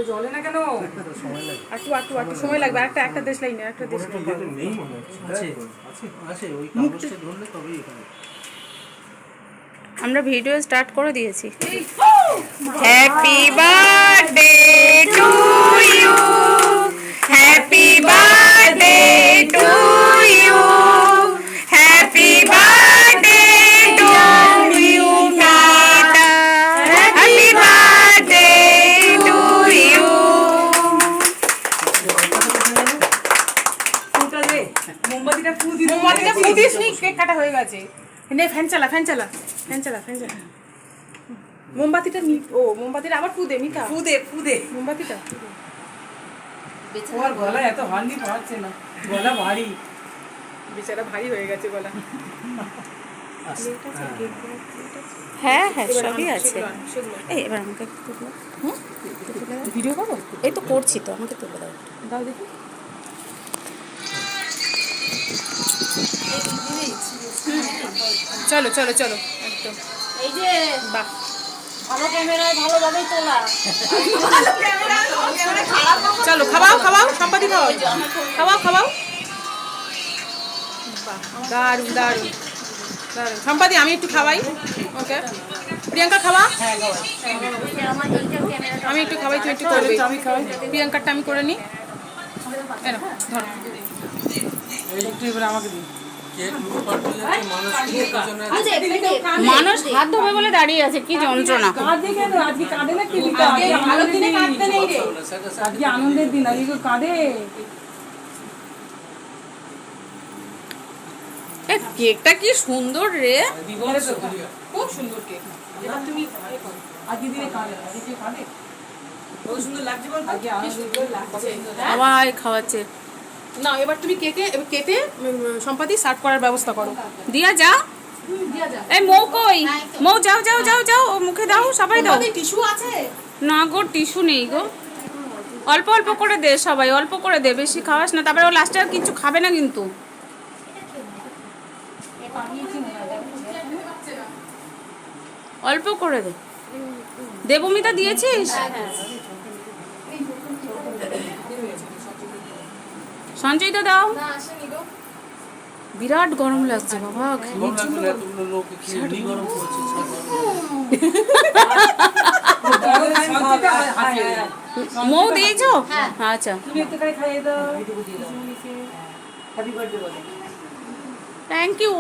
জলে না কেন সময় লাগে একটু সময় লাগবে একটা দেশ লাইন একটা দেশ নেই মনে হচ্ছে আছে আছে ওই কাগজটা ধরলে তবেই এখানে আমরা ভিডিও স্টার্ট করে দিয়েছি। Happy birthday to you, happy birthday to you, happy birthday to you টাটা, হ্যাপি বার্থডে টু ইউ। মোমবাতিটা ফু দিস নি, কেক কাটা হয়ে গেছে। নে ফ্যান চালা মোমবাতিটা মোমবাতিটা আবার ফু দে মিতা, ফু দে মোমবাতিটা। ওর গলা এত হান্ডি পাচ্ছে না, গলা ভারী, বেচারা ভারী হয়ে গেছে গলা। হ্যাঁ সবই আছে। এই এবার আমাকে ভিডিও করবো, এই তো করছি তো, আমাকে তুলে দাও। দাও দেখি। চলো একদম। এই যে বাহ, ভালো ক্যামেরায় ভালোভাবেই তোলা। চলো খাওয়াও সম্পাদি খাওয়াও। দারুন সম্পাদি, আমি একটু খাওয়াই। ওকে প্রিয়াঙ্কা খাওয়া, আমি একটু খাওয়াই, তুই একটু করবি। প্রিয়াঙ্কারটা আমি করে নিই। ধরো একটু এবার আমাকে দিই। মানুষ হাত ধোবে বলে দাঁড়িয়ে আছে, কি যন্ত্রণা। আনন্দের দিন, আজকে কাঁদে। কেকটা কি সুন্দর রে, খুব সুন্দর কেক। তুমি আজকে দিনে কাঁদে, খুব সুন্দর লাগছে বল, কি সুন্দর লাগছে। সবাই খাওয়াচ্ছে। না এবার তুমি কেটে সম্পাদি সার্ভ করার ব্যবস্থা করো। দিয়া যা, এই মৌ কই, মৌ যাও ও মুখে দাও, সবাই দাও। টিস্যু আছে না গো, টিস্যু নেই গো। অল্প করে দে, সবাই অল্প করে দে, বেশি খাওয়াস না, তারপরে ও লাস্টে আর কিছু খাবে না কিন্তু। অল্প করে দে। দেবমিতা দিয়েছিস? সঞ্জয়টা দাও। বিরাট গরম লাগছে বাবা। মৌ দিয়েছো? আচ্ছা থ্যাংক ইউ।